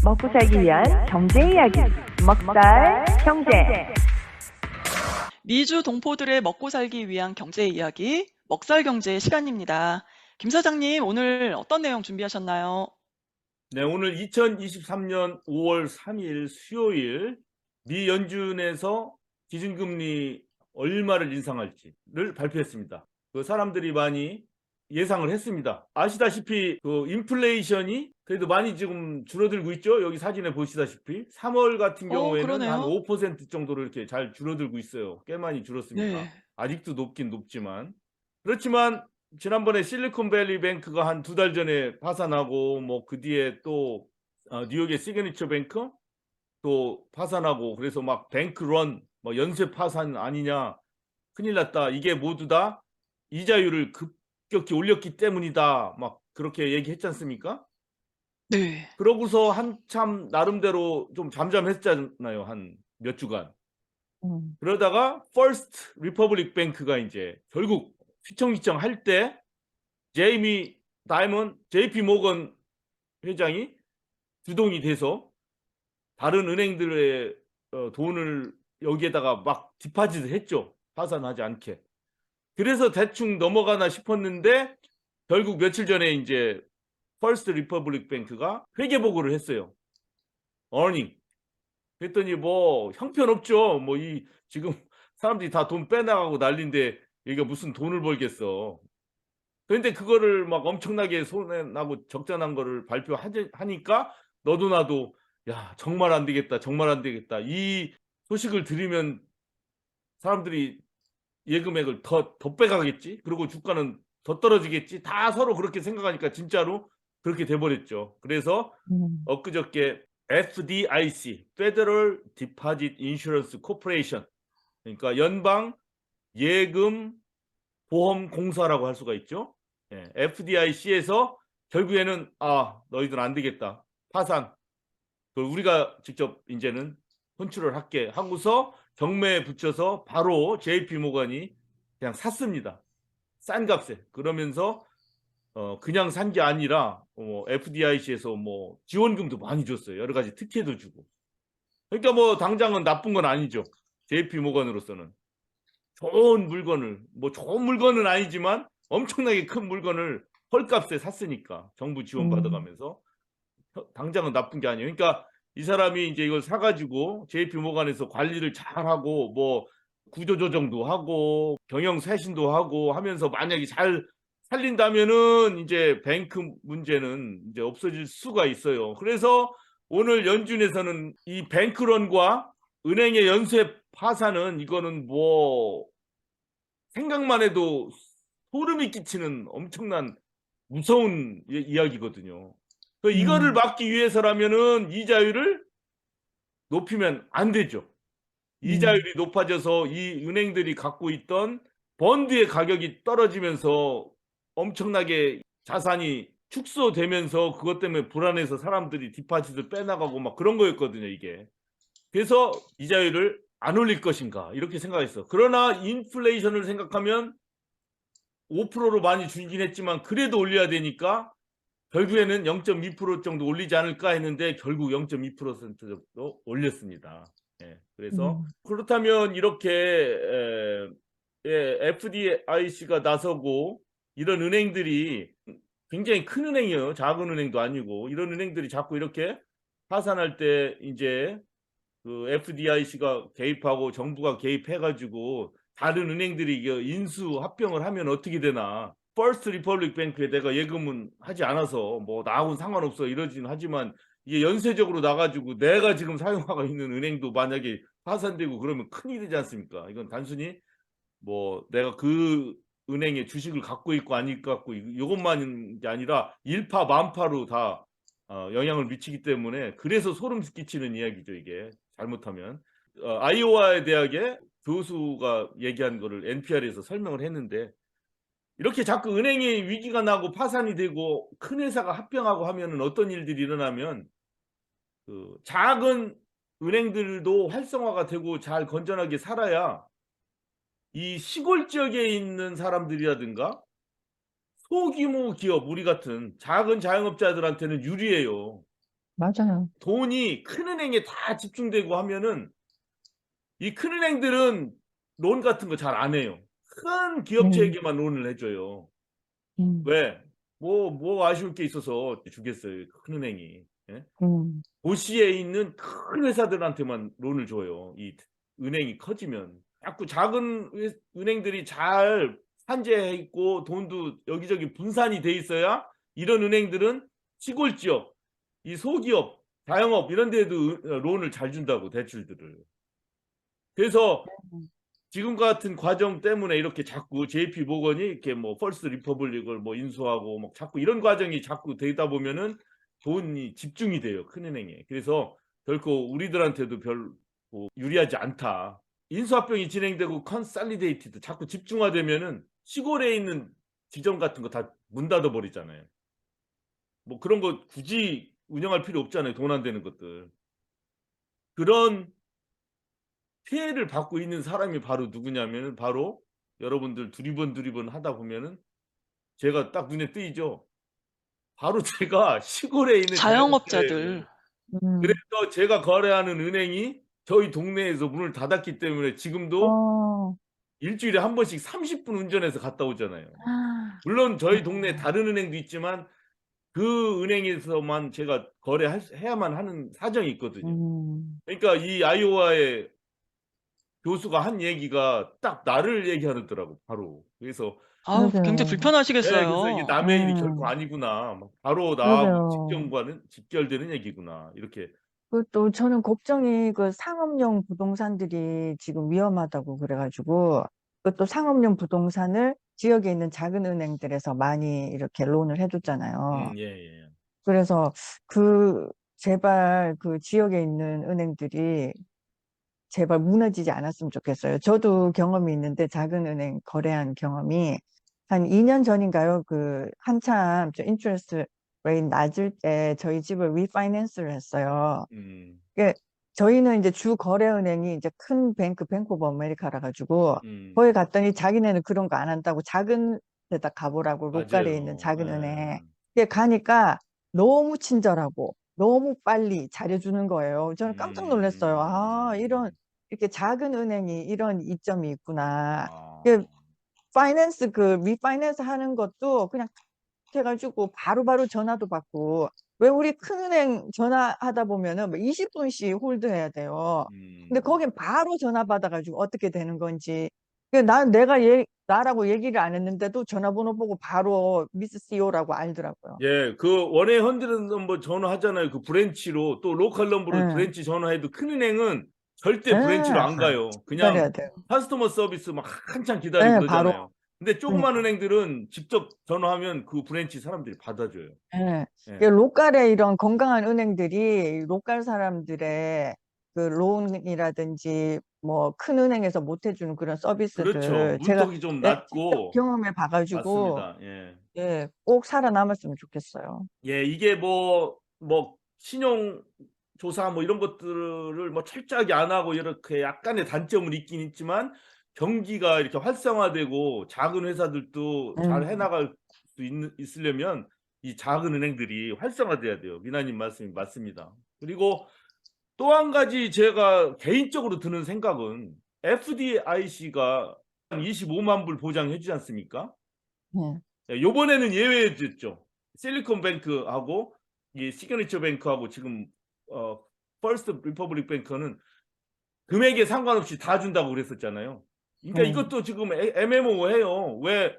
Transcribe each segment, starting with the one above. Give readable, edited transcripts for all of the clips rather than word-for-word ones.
먹고 살기 위한 경제 이야기, 먹살 경제. 미주 동포들의 먹고 살기 위한 경제 이야기, 먹살 경제 시간입니다. 김 사장님, 오늘 어떤 내용 준비하셨나요? 네, 오늘 2023년 5월 3일 수요일 미 연준에서 기준금리 얼마를 인상할지를 발표했습니다. 그 사람들이 많이 예상을 했습니다. 아시다시피 그 인플레이션이 그래도 많이 지금 줄어들고 있죠. 여기 사진에 보시다시피 3월 같은 경우에는 한 그러네요. 5% 정도로 이렇게 잘 줄어들고 있어요. 꽤 많이 줄었습니다. 네. 아직도 높긴 높지만. 그렇지만 지난번에 실리콘밸리 뱅크가 한 2달 전에 파산하고 뭐 그 뒤에 또 뉴욕의 시그니처 뱅크 또 파산하고 그래서 막 뱅크런 뭐 연쇄 파산 아니냐 큰일 났다. 이게 모두 다 이자율을 급격히 올렸기 때문이다. 막 그렇게 얘기했지 않습니까? 네. 그러고서 한참 나름대로 좀 잠잠했잖아요. 한 몇 주간. 그러다가 퍼스트 리퍼블릭 뱅크가 이제 결국 휘청휘청 할 때 제이미 다이먼 JP 모건 회장이 주동이 돼서 다른 은행들의 돈을 여기에다가 막 디파짓을 했죠. 파산하지 않게. 그래서 대충 넘어가나 싶었는데 결국 며칠 전에 이제 퍼스트 리퍼블릭 뱅크가 회계 보고를 했어요. 어닝. 그랬더니 뭐 형편없죠. 뭐 이 지금 사람들이 다 돈 빼나가고 난리인데 얘가 무슨 돈을 벌겠어. 그런데 그거를 막 엄청나게 손해나고 적자난 거를 발표하니까 너도 나도 야 정말 안 되겠다. 정말 안 되겠다. 이 소식을 들으면 사람들이 예금액을 더 빼가겠지. 그리고 주가는 더 떨어지겠지. 다 서로 그렇게 생각하니까 진짜로 그렇게 돼버렸죠. 그래서 엊그저께 FDIC, Federal Deposit Insurance Corporation, 그러니까 연방 예금 보험 공사라고 할 수가 있죠. 예, FDIC에서 결국에는 너희들 안 되겠다. 파산. 그걸 우리가 직접 이제는 혼출을 할게 하고서 경매에 붙여서 바로 JP 모건이 그냥 샀습니다. 싼 값에. 그러면서 그냥 산 게 아니라 FDIC에서 뭐 지원금도 많이 줬어요. 여러 가지 특혜도 주고. 그러니까 뭐 당장은 나쁜 건 아니죠. JP 모건으로서는 좋은 물건을 뭐 좋은 물건은 아니지만 엄청나게 큰 물건을 헐값에 샀으니까 정부 지원 받아가면서 당장은 나쁜 게 아니에요. 그러니까 이 사람이 이제 이걸 사가지고 JP 모건에서 관리를 잘하고 뭐 구조조정도 하고 경영 쇄신도 하고 하면서 만약에 잘 살린다면은 이제 뱅크 문제는 이제 없어질 수가 있어요. 그래서 오늘 연준에서는 이 뱅크런과 은행의 연쇄 파산은 이거는 뭐 생각만 해도 소름이 끼치는 엄청난 무서운 이야기거든요. 이거를 막기 위해서라면은 이자율을 높이면 안 되죠. 이자율이 높아져서 이 은행들이 갖고 있던 번드의 가격이 떨어지면서 엄청나게 자산이 축소되면서 그것 때문에 불안해서 사람들이 디파짓을 빼나가고 막 그런 거였거든요, 이게. 그래서 이자율을 안 올릴 것인가 이렇게 생각했어. 그러나 인플레이션을 생각하면 5%로 많이 줄긴 했지만 그래도 올려야 되니까 결국에는 0.2% 정도 올리지 않을까 했는데 결국 0.2% 정도 올렸습니다. 예, 그래서 그렇다면 이렇게 FDIC가 나서고 이런 은행들이 굉장히 큰 은행이에요. 작은 은행도 아니고 이런 은행들이 자꾸 이렇게 파산할 때 이제 그 FDIC가 개입하고 정부가 개입해가지고 다른 은행들이 인수 합병을 하면 어떻게 되나. 퍼스트 리퍼블릭 뱅크에 내가 예금은 하지 않아서 뭐 나하고는 상관없어 이러진 하지만 이게 연쇄적으로 나가지고 내가 지금 사용하고 있는 은행도 만약에 파산되고 그러면 큰일이지 않습니까? 이건 단순히 뭐 내가 그 은행의 주식을 갖고 있고 안 갖고 이것만이 아니라 일파만파로 다 영향을 미치기 때문에 그래서 소름 끼치는 이야기죠. 이게 잘못하면 아이오와 대학의 교수가 얘기한 거를 NPR에서 설명을 했는데 이렇게 자꾸 은행에 위기가 나고 파산이 되고 큰 회사가 합병하고 하면은 어떤 일들이 일어나면 그 작은 은행들도 활성화가 되고 잘 건전하게 살아야 이 시골 지역에 있는 사람들이라든가 소규모 기업 우리 같은 작은 자영업자들한테는 유리해요. 맞아요. 돈이 큰 은행에 다 집중되고 하면은 이 큰 은행들은 론 같은 거 잘 안 해요. 큰 기업체에게만 론을 해줘요. 음, 왜? 뭐 아쉬울 게 있어서 주겠어요. 큰 은행이. 예? 음, 도시에 있는 큰 회사들한테만 론을 줘요. 이 은행이 커지면. 자꾸 작은 은행들이 잘 산재해 있고 돈도 여기저기 분산이 돼 있어야 이런 은행들은 시골 지역, 이 소기업, 자영업 이런 데에도 론을 잘 준다고 대출들을. 그래서 지금 같은 과정 때문에 이렇게 자꾸 JP 모건이 이렇게 뭐 펄스 리퍼블릭을 뭐 인수하고 뭐 자꾸 이런 과정이 자꾸 되다 보면은 돈이 집중이 돼요. 큰 은행에. 그래서 결코 우리들한테도 별 뭐 유리하지 않다. 인수합병이 진행되고 컨살리데이티드 자꾸 집중화되면은 시골에 있는 지점 같은 거 다 문 닫아 버리잖아요. 뭐 그런 거 굳이 운영할 필요 없잖아요. 돈 안 되는 것들. 그런 피해를 받고 있는 사람이 바로 누구냐면은 바로 여러분들 두리번 하다 보면은 제가 딱 눈에 띄죠. 바로 제가 시골에 있는 자영업자예요. 자영업자들. 음, 그래서 제가 거래하는 은행이 저희 동네에서 문을 닫았기 때문에 지금도 어, 일주일에 한 번씩 30분 운전해서 갔다 오잖아요. 아, 물론 저희 동네에 다른 은행도 있지만 그 은행에서만 제가 해야만 하는 사정이 있거든요. 음, 그러니까 이 아이오와의 교수가 한 얘기가 딱 나를 얘기하더라고 바로. 그래서 아우, 굉장히 맞아요. 그래서 이게 불편하시겠어요. 남의 일이 결코 음, 아니구나. 막 바로 나하고 맞아요. 직결되는 얘기구나. 이렇게. 그 또 저는 걱정이 그 상업용 부동산들이 지금 위험하다고 그래가지고 그또 상업용 부동산을 지역에 있는 작은 은행들에서 많이 이렇게 론을 해줬잖아요. 예. 그래서 그 제발 그 지역에 있는 은행들이 제발 무너지지 않았으면 좋겠어요. 저도 경험이 있는데 작은 은행 거래한 경험이 한 2년 전인가요? 그 한참 저 인트레스트 레이트 낮을 때 저희 집을 리파이낸스를 했어요. 음. 그 저희는 이제 주 거래은행이 이제 큰 뱅크 오브 아메리카라 가지고 음. 거기 갔더니 자기네는 그런 거 안 한다고 작은 데다 가보라고 로컬에 있는 맞아요. 작은 은행. 예. 그게 가니까 너무 친절하고 너무 빨리 잘해주는 거예요. 저는 깜짝 놀랐어요. 아, 이렇게 작은 은행이 이런 이점이 있구나. 아. 그 리파이낸스 하는 것도 그냥 해가지고 바로바로 전화도 받고 왜 우리 큰은행 전화하다 보면은 뭐 20분씩 홀드해야 돼요. 근데 음. 거긴 바로 전화 받아가지고 어떻게 되는 건지 나라고 얘기를 안 했는데도 전화번호 보고 바로 미스 CEO라고 알더라고요. 예. 그 원에 헌드레드 넘버 전화하잖아요. 그 브랜치로. 또 로컬 넘버로 예, 브랜치 전화해도 큰 은행은 절대 브랜치로 예, 안 가요. 그냥 기다려야 돼요. 커스터머 서비스 막 한참 기다리고 예, 바로. 그러잖아요. 근데 조그만 그러니까. 은행들은 직접 전화하면 그 브랜치 사람들이 받아줘요. 예. 예. 로컬의 이런 건강한 은행들이 로컬 사람들의 그 론이라든지 뭐 큰 은행에서 못 해주는 그런 그렇죠. 서비스들 제가 문턱이 좀 직접 낮고 경험해 봐가지고 맞습니다. 예. 꼭 살아남았으면 좋겠어요. 예, 이게 뭐 신용 조사 뭐 이런 것들을 뭐 철저하게 안 하고 이렇게 약간의 단점은 있긴 있지만 경기가 이렇게 활성화되고 작은 회사들도 잘 음, 해나갈 수 있으려면 이 작은 은행들이 활성화돼야 돼요. 미나님 말씀이 맞습니다. 그리고 또 한 가지 제가 개인적으로 드는 생각은 FDIC가 25만 불 보장해 주지 않습니까? 예. 예, 요번에는 예외였죠. 실리콘뱅크하고 이 시그니처 뱅크하고 지금 퍼스트 리퍼블릭 뱅크는 금액에 상관없이 다 준다고 그랬었잖아요. 그러니까 예. 이것도 지금 애매모호해요. 왜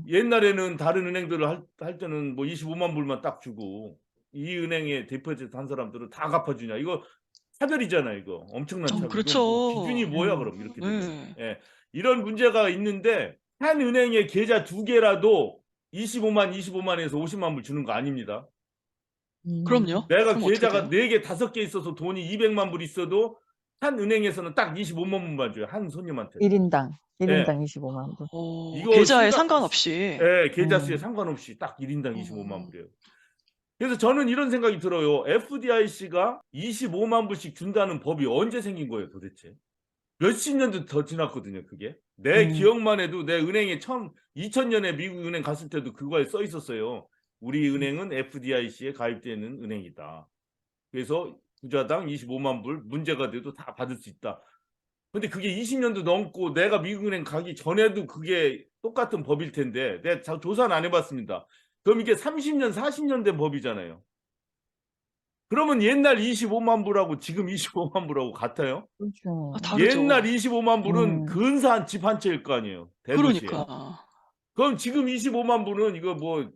옛날에는 다른 은행들을 할 때는 뭐 25만 불만 딱 주고 이 은행에 디포짓 한 사람들은 다 갚아주냐. 이거 차별이잖아요. 이거 엄청난 차별. 이건 뭐 기준이 그렇죠. 뭐야 그럼 이렇게 되면. 네. 예. 이런 문제가 있는데 한 은행에 계좌 2개라도 25만에서 50만 불 주는 거 아닙니다. 그럼요. 내가 그럼 어떻게 계좌가 돼요? 4개, 5개 있어서 돈이 200만 불 있어도 한 은행에서는 딱 25만 불만 줘요. 한 손님한테. 1인당 예. 25만 불. 이거 계좌에 상관없이. 예, 계좌 수에 음, 상관없이 딱 1인당 25만 어, 불이에요. 그래서 저는 이런 생각이 들어요. FDIC가 25만 불씩 준다는 법이 언제 생긴 거예요, 도대체? 몇십 년도 더 지났거든요, 그게. 내 음, 기억만 해도 내 은행에 2000년에 미국 은행 갔을 때도 그거에 써 있었어요. 우리 은행은 FDIC에 가입되어 있는 은행이다. 그래서 부자당 25만 불 문제가 돼도 다 받을 수 있다. 근데 그게 20년도 넘고 내가 미국은행 가기 전에도 그게 똑같은 법일 텐데 내가 조사는 안 해봤습니다. 그럼 이게 30년, 40년 된 법이잖아요. 그러면 옛날 25만 불하고 지금 25만 불하고 같아요? 그렇죠. 다르죠. 옛날 25만 불은 음. 근사한 집 한 채일 거 아니에요. 대도시에. 그러니까. 그럼 지금 25만 불은 이거 뭐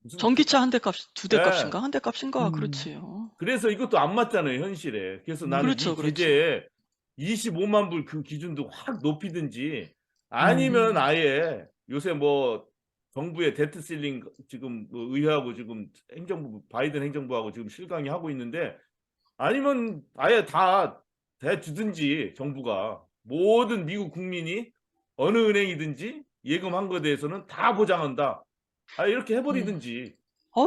무슨 전기차 한 대 값, 두 대 예. 값인가? 한 대 값인가? 음. 그렇지요. 그래서 이것도 안 맞잖아요, 현실에. 그래서 나는 그렇죠, 이 그렇죠. 제재에 25만 불 그 기준도 확 높이든지 아니면 아예 요새 뭐 정부의 데트 실링 지금 뭐 의회하고 지금 행정부 바이든 행정부하고 지금 실강이 하고 있는데 아니면 아예 다 대주든지 정부가 모든 미국 국민이 어느 은행이든지 예금한 거에 대해서는 다 보장한다. 아 이렇게 해버리든지.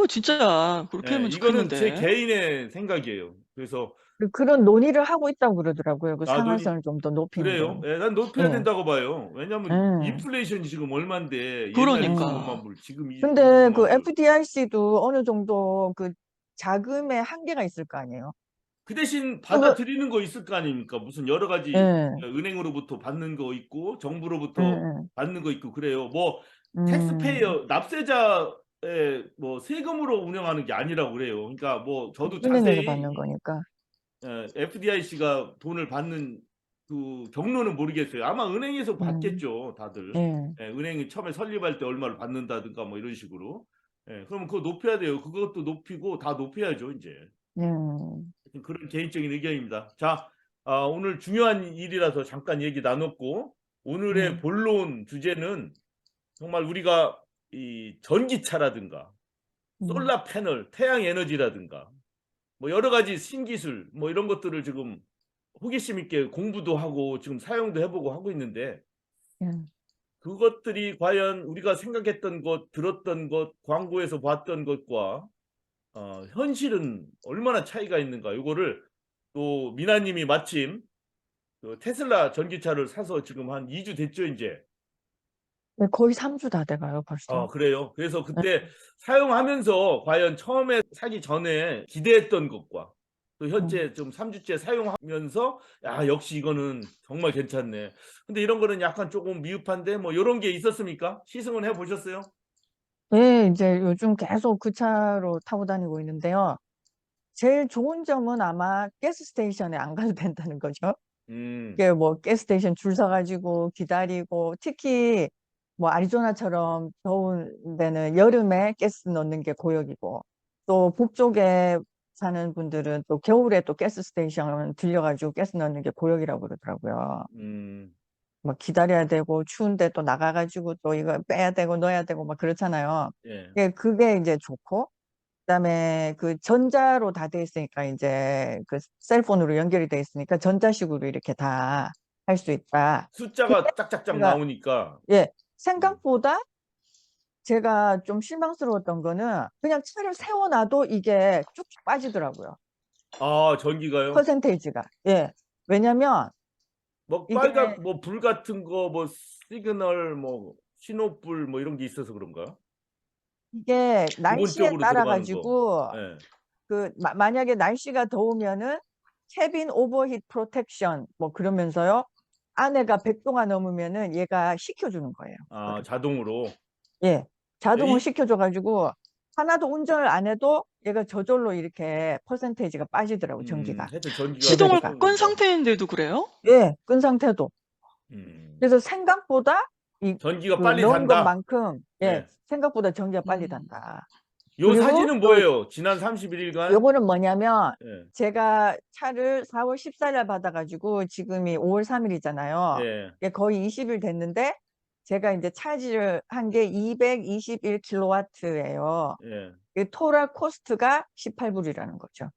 진짜 그렇게 예, 하면 이거는 제 좋겠는데. 개인의 생각이에요. 그래서 그런 논의를 하고 있다고 그러더라고요. 그 아, 상한선을 좀 더 높이는 그래요? 걸. 예, 난 높여야 예. 된다고 봐요. 왜냐면 예. 인플레이션이 지금 얼만데 옛날 그러니까. 25만 불, 지금 근데 25만 그 불. FDIC도 어느 정도 그 자금의 한계가 있을 거 아니에요. 그 대신 그거 받아들이는 거 있을 거 아닙니까? 무슨 여러 가지 예. 은행으로부터 받는 거 있고 정부로부터 예. 받는 거 있고 그래요. 뭐 음. 텍스페이어 납세자의 뭐 세금으로 운영하는 게 아니라고 그래요. 그러니까 뭐 저도 은행에서 자세히 받는 거니까. FDIC가 돈을 받는 그 경로는 모르겠어요. 아마 은행에서 받겠죠, 다들. 예. 예, 은행이 처음에 설립할 때 얼마를 받는다든가 뭐 이런 식으로. 예, 그러면 그거 높여야 돼요. 그것도 높이고 다 높여야죠, 이제. 예. 그런 개인적인 의견입니다. 자, 오늘 중요한 일이라서 잠깐 얘기 나눴고 오늘의 본론 주제는 정말 우리가 이 전기차라든가 솔라 패널, 태양 에너지라든가 뭐 여러 가지 신기술 뭐 이런 것들을 지금 호기심 있게 공부도 하고 지금 사용도 해보고 하고 있는데 예. 그것들이 과연 우리가 생각했던 것, 들었던 것, 광고에서 봤던 것과 현실은 얼마나 차이가 있는가 이거를 또 미나님이 마침 그 테슬라 전기차를 사서 지금 한 2주 됐죠 이제. 네, 거의 3주 다 돼가요, 벌써. 그래요. 그래서 그때 사용하면서 과연 처음에 사기 전에 기대했던 것과 또 현재 좀 3주째 사용하면서 야 역시 이거는 정말 괜찮네. 근데 이런 거는 약간 조금 미흡한데 뭐 이런 게 있었습니까? 시승은 해보셨어요? 네, 이제 요즘 계속 그 차로 타고 다니고 있는데요. 제일 좋은 점은 아마 가스 스테이션에 안 가도 된다는 거죠. 이게 뭐 가스 스테이션 줄 서가지고 기다리고 특히 뭐 아리조나처럼 더운 데는 여름에 가스 넣는 게 고역이고 또 북쪽에 사는 분들은 또 겨울에 또 가스 스테이션 들려가지고 가스 넣는 게 고역이라고 그러더라고요. 막 기다려야 되고 추운데 또 나가가지고 또 이거 빼야 되고 넣어야 되고 막 그렇잖아요. 예. 그게 이제 좋고 그다음에 그 전자로 다 돼 있으니까 이제 그 셀폰으로 연결이 돼 있으니까 전자식으로 이렇게 다 할 수 있다. 숫자가 짝짝짝 제가 나오니까. 생각보다 제가 좀 실망스러웠던 거는 그냥 차를 세워놔도 이게 쭉쭉 빠지더라고요. 전기가요? 퍼센테이지가. 왜냐면 뭐 이게 빨간 뭐 불 같은 거 뭐 시그널 뭐 신호불 뭐 이런 게 있어서 그런가요? 날씨에 기본적으로 따라 들어가는 거. 가지고 예. 만약에 날씨가 더우면은 캐빈 오버히트 프로텍션 뭐 그러면서요. 안에가 100도가 넘으면은 얘가 식혀주는 거예요. 그거를. 자동으로. 자동으로 이- 식혀줘가지고 하나도 운전을 안 해도 얘가 저절로 이렇게 퍼센테이지가 빠지더라고 전기가. 하여튼 전기가 시동을 레벨이 끈 상태인데도 그래요? 끈 상태도. 음. 그래서 생각보다 전기가 그 빨리 넣은 단다. 것만큼 네. 생각보다 전기가 빨리 음. 단다. 요 그리고 사진은 또 뭐예요? 지난 31일간? 요거는 뭐냐면 예. 제가 차를 4월 14일 받아가지고 지금이 5월 3일이잖아요. 예. 거의 20일 됐는데 제가 이제 차지를 한 게 221kW예요. 예. 토탈 코스트가 18불이라는 거죠.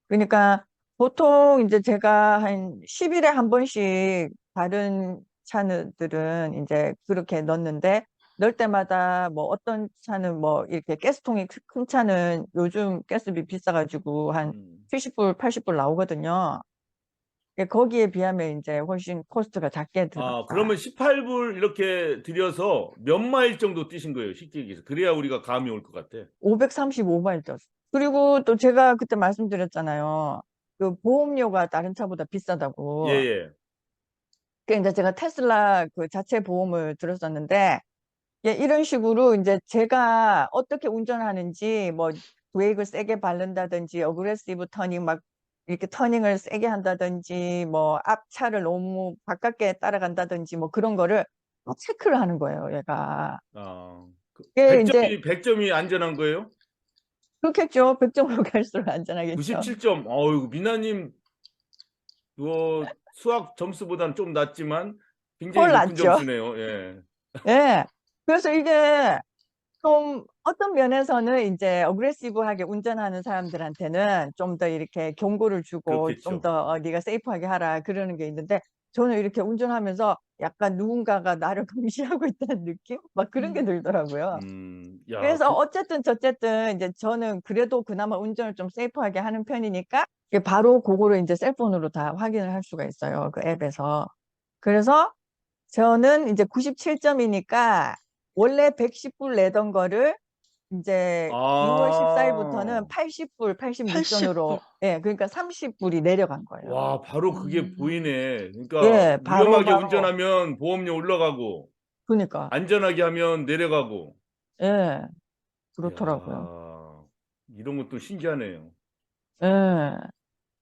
그러니까 보통 이제 제가 한 10일에 한 번씩 다른 차들은 이제 그렇게 넣는데 넣을 때마다 뭐 어떤 차는 뭐 이렇게 가스통이 큰 차는 요즘 가스비 비싸가지고 한 70불, 80불 나오거든요. 거기에 비하면 이제 훨씬 코스트가 작게 들어갔다. 그러면 18불 이렇게 들여서 몇 마일 정도 뛰신 거예요? 쉽게 얘기해서. 그래야 우리가 감이 올 것 같아. 535마일 그리고 또 제가 그때 말씀드렸잖아요. 그 보험료가 다른 차보다 비싸다고. 예. 그러니까 이제 제가 테슬라 그 자체 보험을 들었었는데, 예, 이런 식으로 이제 제가 어떻게 운전하는지, 뭐 브레이크를 세게 밟는다든지, 어그레시브 터닝 막 이렇게 터닝을 세게 한다든지, 뭐 앞차를 너무 가깝게 따라간다든지, 뭐 그런 거를 다 체크를 하는 거예요, 얘가. 그 이제 100점이 안전한 거예요? 그렇겠죠. 100점으로 갈수록 안전하겠죠. 97점. 어이구, 미나님 뭐 수학 점수보다는 좀 낮지만 굉장히 헐 높은 낫죠. 점수네요. 예. 예. 그래서 이게 좀 어떤 면에서는 이제 어그레시브하게 운전하는 사람들한테는 좀 더 이렇게 경고를 주고 좀 그렇겠죠. 더 네가 세이프하게 하라 그러는 게 있는데, 저는 이렇게 운전하면서 약간 누군가가 나를 감시하고 있다는 느낌? 막 그런 게 음. 들더라고요. 야, 그래서 어쨌든 저쨌든 이제 저는 그래도 그나마 운전을 좀 세이프하게 하는 편이니까 이게 바로 그거를 이제 셀폰으로 다 확인을 할 수가 있어요. 그 앱에서. 그래서 저는 이제 97점이니까 원래 110불 내던 거를 이제 6월 14일부터는 80불, 80불. 86전으로, 예, 그러니까 30불이 내려간 거예요. 와, 바로 그게 음. 보이네. 그러니까 예, 위험하게 바로, 운전하면 보험료 올라가고 그러니까, 안전하게 하면 내려가고. 예, 그렇더라고요. 야, 이런 것도 신기하네요. 예.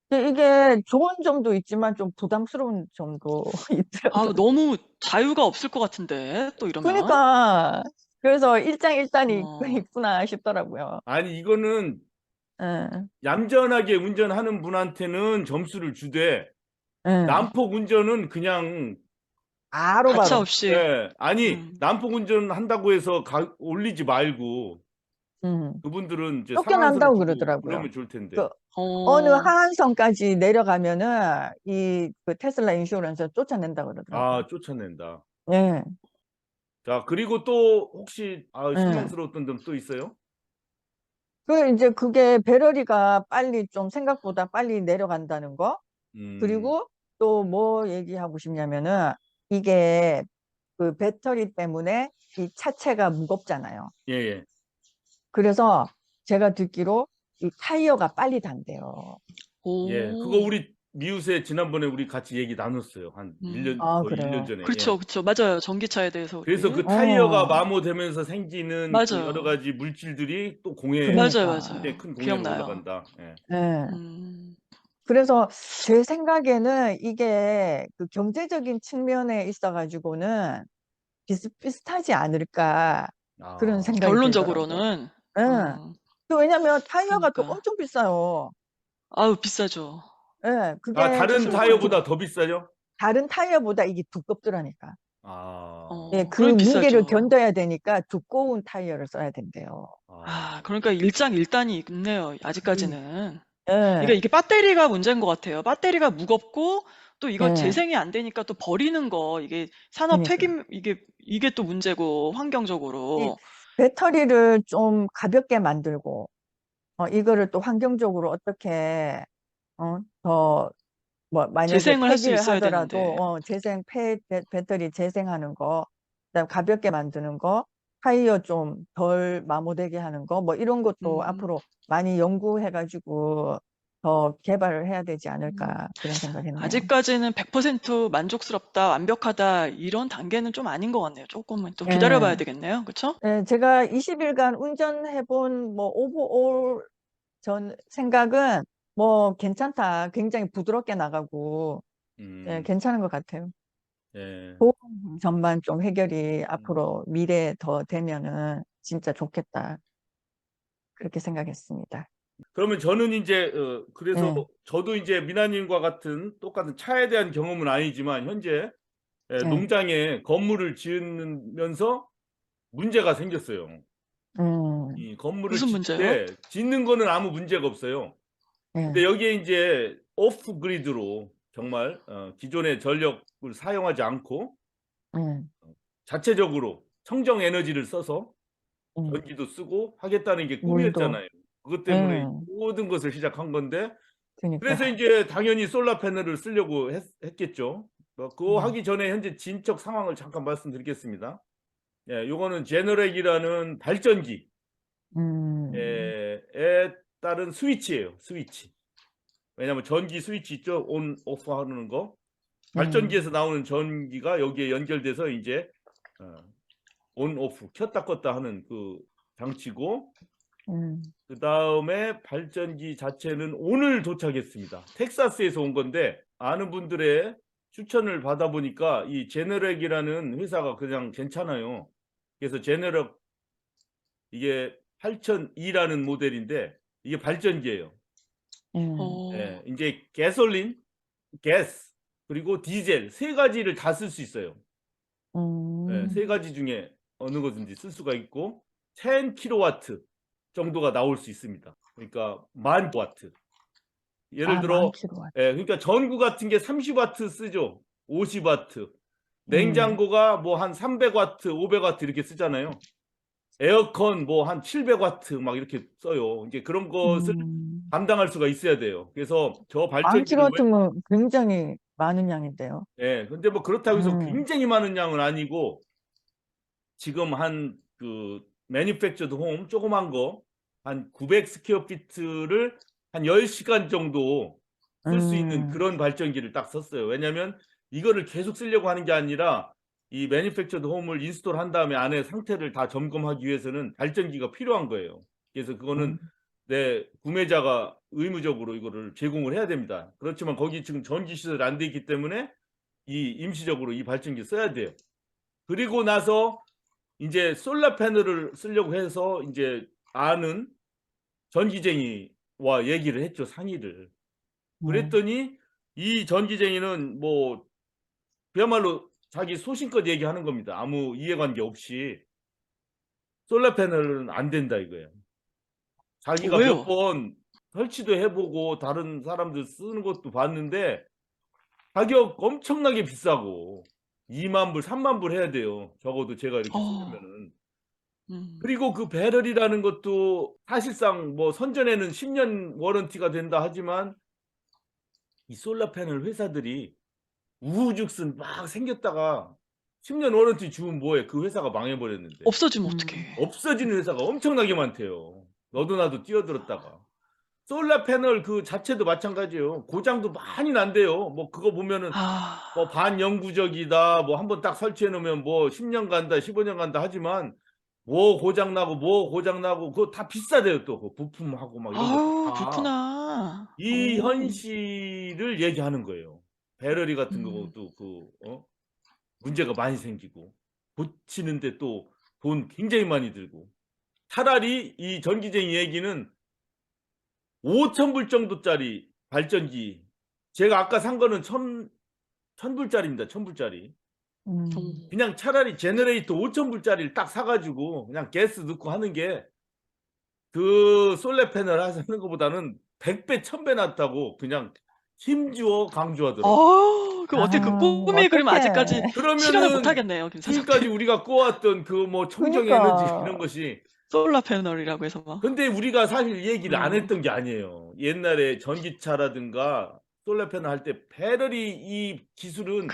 근데 이게 좋은 점도 있지만 좀 부담스러운 점도 있더라고요. 너무 자유가 없을 것 같은데, 또 이러면. 그러니까, 그래서 일장일단이 어. 있구나 싶더라고요. 아니, 이거는 예, 얌전하게 운전하는 분한테는 점수를 주되 예. 난폭 운전은 그냥 가차 바로바로. 없이. 아니, 음. 난폭 운전 한다고 해서 올리지 말고 그분들은 이제 상한선 쫓겨난다고 두고 그러더라고요. 그러면 좋을 텐데. 그 어느 어. 하한선까지 내려가면은 그 테슬라 인슈런스 쫓아낸다고 그러더라고요. 아, 쫓아낸다. 예, 자, 그리고 또 혹시 예. 실망스러웠던 점 또 있어요? 이제 그게 배터리가 빨리 좀 생각보다 빨리 내려간다는 거. 음, 그리고 또 뭐 얘기하고 싶냐면은 이게 그 배터리 때문에 이 차체가 무겁잖아요. 예. 그래서 제가 듣기로 이 타이어가 빨리 단대요. 예. 그거 오. 우리 미우새 지난번에 우리 같이 얘기 나눴어요. 한 1년, 아, 거의 1년 그래요. 전에. 예. 그렇죠. 맞아요. 전기차에 대해서 그래서 우리. 그 타이어가 어, 마모되면서 생기는 그 여러 맞아요. 가지 물질들이 또 공해에 굉장히 그러니까. 맞아요. 큰 공해로 기억나요. 올라간다. 예. 예. 음. 그래서 제 생각에는 이게 그 경제적인 측면에 있어가지고는 비슷비슷하지 않을까 그런 아, 생각이 들더라고요. 결론적으로는. 예. 어. 왜냐면 타이어가 또 그러니까. 엄청 비싸요. 아우, 비싸죠. 예. 그게 다른 조금 타이어보다 더 비싸죠? 다른 타이어보다 이게 두껍더라니까. 예, 그 그럼 무게를 비싸죠. 견뎌야 되니까 두꺼운 타이어를 써야 된대요. 그러니까 일장일단이 있네요, 그, 아직까지는. 예, 그러니까 이게 배터리가 문제인 것 같아요. 배터리가 무겁고 또 이거 예, 재생이 안 되니까 또 버리는 거, 이게 산업 그러니까. 폐기, 이게 또 문제고, 이 환경적으로. 배터리를 좀 가볍게 만들고, 이거를 또 환경적으로 어떻게, 더, 뭐, 만약에 재생을 할 수 폐기를 있어야 하더라도, 되는데. 배터리 재생하는 거, 그다음 가볍게 만드는 거, 타이어 좀 덜 마모되게 하는 거, 뭐, 이런 것도 음. 앞으로 많이 연구해가지고 더 개발을 해야 되지 않을까, 그런 생각했네요. 아직까지는 100% 만족스럽다, 완벽하다, 이런 단계는 좀 아닌 것 같네요. 조금은 또 기다려봐야 예. 되겠네요. 그쵸? 예, 제가 20일간 운전해본 뭐 오버올 전 생각은 뭐 괜찮다. 굉장히 부드럽게 나가고, 예, 음, 괜찮은 것 같아요. 예. 보험 전반 좀 해결이 음. 앞으로 미래에 더 되면은 진짜 좋겠다. 그렇게 생각했습니다. 그러면 저는 이제 그래서 예, 저도 이제 미나님과 같은 똑같은 차에 대한 경험은 아니지만 현재 예, 농장에 건물을 지으면서 문제가 생겼어요. 음, 이 건물을 무슨 짓 문제요? 때 짓는 거는 아무 문제가 없어요. 근데 예, 여기에 이제 오프 그리드로 정말 기존의 전력을 사용하지 않고 예, 자체적으로 청정 에너지를 써서 예. 전기도 쓰고 하겠다는 게 물도, 꿈이었잖아요. 그것 때문에 예, 모든 것을 시작한 건데, 그래서 그러니까, 이제 당연히 솔라 패널을 쓰려고 했겠죠. 그거 음, 하기 전에 현재 진척 상황을 잠깐 말씀드리겠습니다. 예, 요거는 제너렉이라는 발전기 음, 에 따른 스위치예요. 스위치. 왜냐하면 전기 스위치 있죠? 온, 오프 하는 거. 발전기에서 나오는 전기가 여기에 연결돼서 이제 온, 오프, 켰다 껐다 하는 그 장치고, 그 다음에 발전기 자체는 오늘 도착했습니다. 텍사스에서 온 건데, 아는 분들의 추천을 받아보니까 이 제너렉이라는 회사가 그냥 괜찮아요. 그래서 제너렉, 이게 8002라는 모델인데, 이게 발전기예요. 예, 이제 가솔린, 가스, 그리고 디젤 세 가지를 다 쓸 수 있어요. 예, 세 가지 중에 어느 것인지 쓸 수가 있고 10kW 정도가 나올 수 있습니다. 그러니까 10,000W. 예를 들어 10,000kW. 예, 그러니까 전구 같은 게 30W 쓰죠. 50W. 냉장고가 뭐 한 300W, 500W 이렇게 쓰잖아요. 에어컨 뭐 한 700W 막 이렇게 써요. 이제 그런 것을 감당할 수가 있어야 돼요. 그래서 저 발전기를 10,000W면 굉장히 많은 양인데요. 예, 근데 뭐 그렇다고 해서 굉장히 많은 양은 아니고 지금 한 그 매니팩처드 홈 조그만 거 한 900 스퀘어 피트를 한 10시간 정도 쓸 수 있는 그런 발전기를 딱 썼어요. 왜냐면 이거를 계속 쓰려고 하는 게 아니라 이 매니팩처드 홈을 인스톨 한 다음에 안에 상태를 다 점검하기 위해서는 발전기가 필요한 거예요. 그래서 그거는 내 구매자가 의무적으로 이거를 제공을 해야 됩니다. 그렇지만 거기 지금 전기 시설이 안 돼 있기 때문에 이 임시적으로 이 발전기 써야 돼요. 그리고 나서 이제 솔라 패널을 쓰려고 해서 이제 아는 전기쟁이와 얘기를 했죠, 상의를. 그랬더니 이 전기쟁이는 뭐 그야말로 자기 소신껏 얘기하는 겁니다. 아무 이해관계 없이 솔라 패널은 안 된다 이거예요. 자기가 왜요? 몇 번 설치도 해보고 다른 사람들 쓰는 것도 봤는데 가격 엄청나게 비싸고 2만 불, 3만 불 해야 돼요. 적어도 제가 이렇게 쓰려면은. 그리고 그 배럴이라는 것도 사실상 뭐 선전에는 10년 워런티가 된다 하지만 이 솔라 패널 회사들이 우후죽순 막 생겼다가 10년 워런티 주면 뭐해? 그 회사가 망해버렸는데. 없어지면 어떡해. 없어지는 회사가 엄청나게 많대요. 너도 나도 뛰어들었다가. 솔라 패널 그 자체도 마찬가지예요. 고장도 많이 난대요. 뭐 그거 보면은 뭐 반영구적이다. 뭐 한번 딱 설치해 놓으면 뭐 10년 간다, 15년 간다 하지만 뭐 고장 나고 뭐 고장 나고 그거 다 비싸대요 또. 그 부품하고 막 이런 아유, 거 다. 그렇구나. 이 현실을 얘기하는 거예요. 배터리 같은 것도 문제가 많이 생기고 고치는데 또 돈 굉장히 많이 들고 차라리 이 전기쟁이 얘기는 5,000불 정도짜리 발전기 제가 아까 산 거는 1,000불짜리입니다. 1,000불짜리. 그냥 차라리 제너레이터 5,000불짜리를 딱 사가지고 그냥 가스 넣고 하는 게 그 솔라 패널 하는 것보다는 100배, 1000배 낫다고 그냥 힘주어 강조하더라고요. 그럼 어떻게 그 꿈의 그림 아직까지 실현을 그러면은 못 하겠네요, 김 사장님. 지금까지 우리가 꿔왔던 그 뭐 청정 그러니까. 에너지 이런 것이 솔라 패널이라고 해서 막. 근데 우리가 사실 얘기를 안 했던 게 아니에요. 옛날에 전기차라든가 솔라 패널 할 때 배터리 이 기술은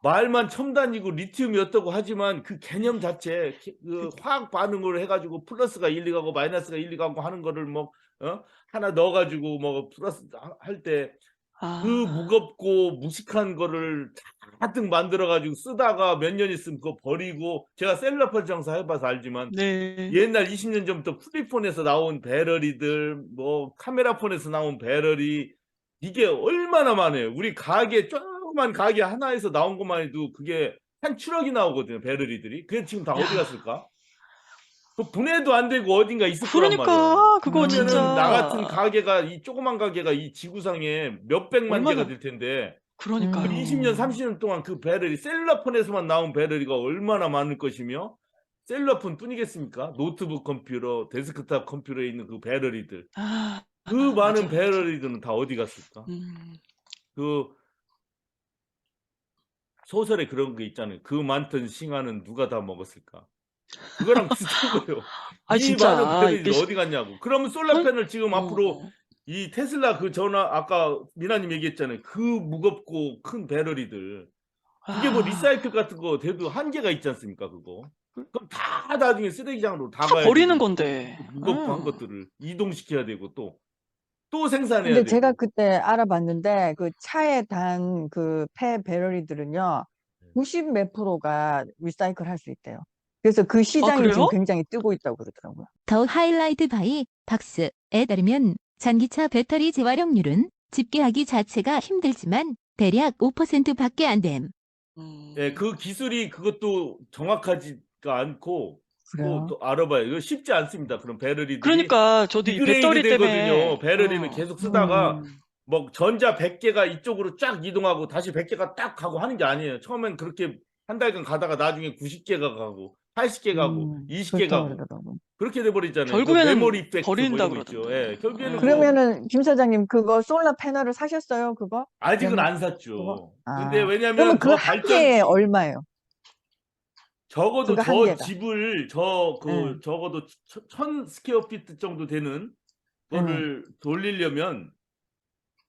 말만 첨단이고 리튬이 어떻고 하지만 그 개념 자체 그 화학 반응으로 해가지고 플러스가 1, 2가고 마이너스가 1, 2가고 하는 거를 뭐 하나 넣어가지고 뭐 플러스 할 때 그 무겁고 무식한 거를 가득 만들어가지고 쓰다가 몇 년 있으면 그거 버리고 제가 셀러폰 장사 해봐서 알지만 네. 옛날 20년 전부터 플립폰에서 나온 배터리들 뭐 카메라폰에서 나온 배터리 이게 얼마나 많아요. 우리 가게 조그만 가게 하나에서 나온 것만 해도 그게 한 7억이 나오거든요. 배터리들이. 그게 지금 다 어디 갔을까? 그 분해도 안 되고 어딘가 있을 거란 말이에요. 그러니까 그거 그러면은 진짜 나 같은 가게가 이 조그만 가게가 이 지구상에 몇백만 얼마나- 개가 될 텐데 그러니까요. 20년 30년 동안 그 배터리 셀러폰에서만 나온 배터리가 얼마나 많을 것이며 셀러폰 뿐이겠습니까? 노트북 컴퓨터, 데스크탑 컴퓨터에 있는 그 배터리들 그 많은 맞아요. 배터리들은 다 어디 갔을까? 그 소설에 그런 거 있잖아요. 그 많던 싱아는 누가 다 먹었을까? 그거랑 비슷한 거예요. 이 진짜 많은 배터리들 이게 어디 갔냐고. 그러면 솔라 패널 지금 앞으로 이 테슬라 그 전화 아까 미나님 얘기했잖아요. 그 무겁고 큰 배터리들 그게 뭐 리사이클 같은 거 돼도 한계가 있지 않습니까? 그거. 그럼 다 나중에 쓰레기장으로 다 차 가야 버리는 되고 건데. 무겁고 한 것들을 이동시켜야 되고 또 생산해야 근데 제가 되고. 그때 알아봤는데 그 차에 단 그 폐 배럴이들은요 90 몇 프로가 리사이클 할 수 있대요. 그래서 그 시장이 지금 그래요? 굉장히 뜨고 있다고 그러더라고요. 더 하이라이트 바이 박스에 따르면 전기차 배터리 재활용률은 집계하기 자체가 힘들지만 대략 5%밖에 안 됨. 예, 그 기술이 그것도 정확하지가 않고 그래요? 또 알아봐요. 이거 쉽지 않습니다. 그런 배터리들이 그러니까 저도 이 디그레이드 배터리 되거든요. 때문에 배터리는 계속 쓰다가 음. 뭐 전자 100개가 이쪽으로 쫙 이동하고 다시 100개가 딱 가고 하는 게 아니에요. 처음엔 그렇게 한 달간 가다가 나중에 90개가 가고 80개 가고 20개 그렇다고 가고 그러더라고요. 그렇게 돼버리잖아요. 그 결국에는 메모리 이펙트 뭐 버린다 이런 거 있죠. 그러던데. 예, 결국에는 뭐 그러면은 김 사장님 그거 솔라 패널을 사셨어요? 그거? 아직은 그러면 안 그거? 샀죠. 아, 근데 왜냐면 그러면 그 저 한 개에 얼마예요? 적어도 그거 한 저 개가. 집을 응. 적어도 1000 스퀘어피트 정도 되는 거를 돌리려면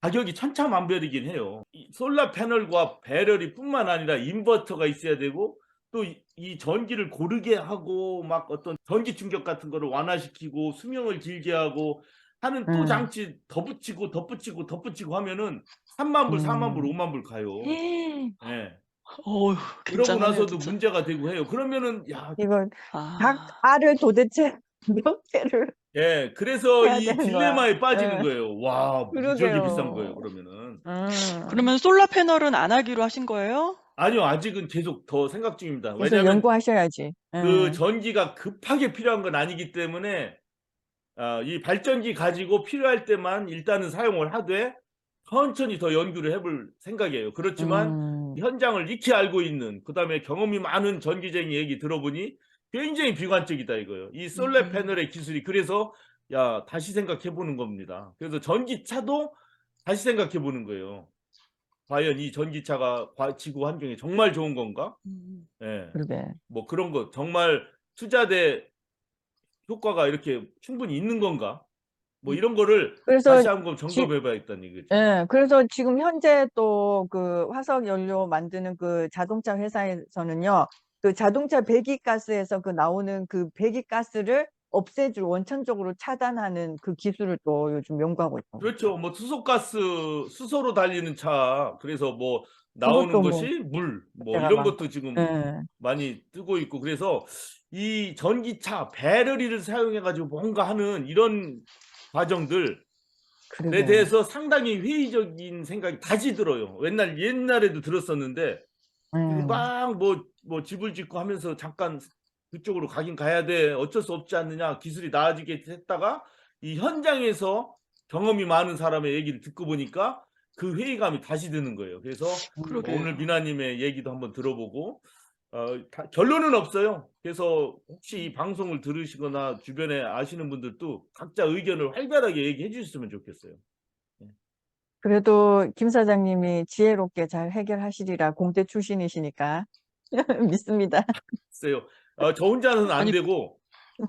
가격이 천차만별이긴 해요. 이 솔라 패널과 배럴이 뿐만 아니라 인버터가 있어야 되고 또 이 전기를 고르게 하고 막 어떤 전기 충격 같은 거를 완화시키고 수명을 길게 하고 하는 또 장치 덧붙이고 덧붙이고 덧붙이고 하면은 3만 불, 4만 불, 5만 불 가요. 예. 어휴, 그러고 굉장하네요, 나서도 진짜. 문제가 되고 해요. 그러면은 야, 이거 각 아, 알을 도대체 몇 개를 예, 그래서 해야 이 되는 거야? 딜레마에 빠지는 예. 거예요. 와, 무지하게 비싼 거예요, 그러게요. 그러면은. 그러면 솔라 패널은 안 하기로 하신 거예요? 아니요, 아직은 계속 더 생각 중입니다. 계속 왜냐하면 연구하셔야지. 그 전기가 급하게 필요한 건 아니기 때문에 이 발전기 가지고 필요할 때만 일단은 사용을 하되 천천히 더 연구를 해볼 생각이에요. 그렇지만 현장을 익히 알고 있는 그다음에 경험이 많은 전기쟁이 얘기 들어보니 굉장히 비관적이다 이거예요. 이 솔라 패널의 기술이 그래서 야 다시 생각해 보는 겁니다. 그래서 전기차도 다시 생각해 보는 거예요. 과연 이 전기차가 지구 환경에 정말 좋은 건가? 예. 그러게. 뭐 그런 거 정말 투자대 효과가 이렇게 충분히 있는 건가? 뭐 이런 거를 그래서 다시 한번 점검해 봐야겠다는 얘기죠. 예, 그래서 지금 현재 또 그 화석 연료 만드는 그 자동차 회사에서는요, 그 자동차 배기가스에서 그 나오는 그 배기가스를 없애줄 원천적으로 차단하는 그 기술을 또 요즘 연구하고 있다고. 그렇죠. 뭐 수소로 달리는 차. 그래서 뭐 나오는 그것도 뭐 것이 물, 뭐 문제가 이런 많고. 것도 지금 예. 많이 뜨고 있고 그래서 이 전기차 배터리를 사용해 가지고 뭔가 하는 이런 과정들에 그러게. 대해서 상당히 회의적인 생각이 다시 들어요. 옛날에도 들었었는데 막 뭐 집을 짓고 하면서 잠깐 그쪽으로 가긴 가야 돼. 어쩔 수 없지 않느냐. 기술이 나아지게 했다가 이 현장에서 경험이 많은 사람의 얘기를 듣고 보니까 그 회의감이 다시 드는 거예요. 그래서 그러게요. 오늘 미나님의 얘기도 한번 들어보고 결론은 없어요. 그래서 혹시 이 방송을 들으시거나 주변에 아시는 분들도 각자 의견을 활발하게 얘기해 주셨으면 좋겠어요. 그래도 김 사장님이 지혜롭게 잘 해결하시리라 공대 출신이시니까 믿습니다. 글쎄요. 저 혼자는 안 아니, 되고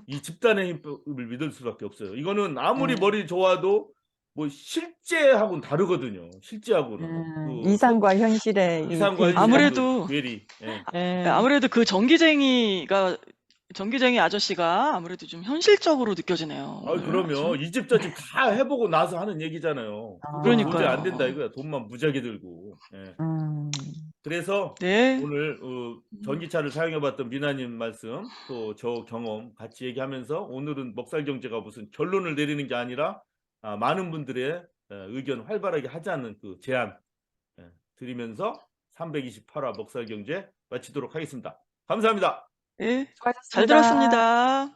이 집단의 힘을 믿을 수밖에 없어요. 이거는 아무리 머리 좋아도 뭐 실제하고는 다르거든요. 실제하고는 이상과 현실의 이 이상과 괴리. 아무래도 괴리. 예. 예. 아무래도 그 전기쟁이 아저씨가 아무래도 좀 현실적으로 느껴지네요. 오늘 그러면 아주. 이 집 저 집 다 해보고 나서 하는 얘기잖아요. 그거 그러니까요. 도저히 안 된다 이거야. 돈만 무지하게 들고. 예. 그래서 네. 오늘 전기차를 사용해봤던 미나님 말씀 또 저 경험 같이 얘기하면서 오늘은 먹살경제가 무슨 결론을 내리는 게 아니라 많은 분들의 의견 활발하게 하자는 그 제안 드리면서 328화 먹살경제 마치도록 하겠습니다. 감사합니다. 네. 잘 수고하셨습니다. 들었습니다.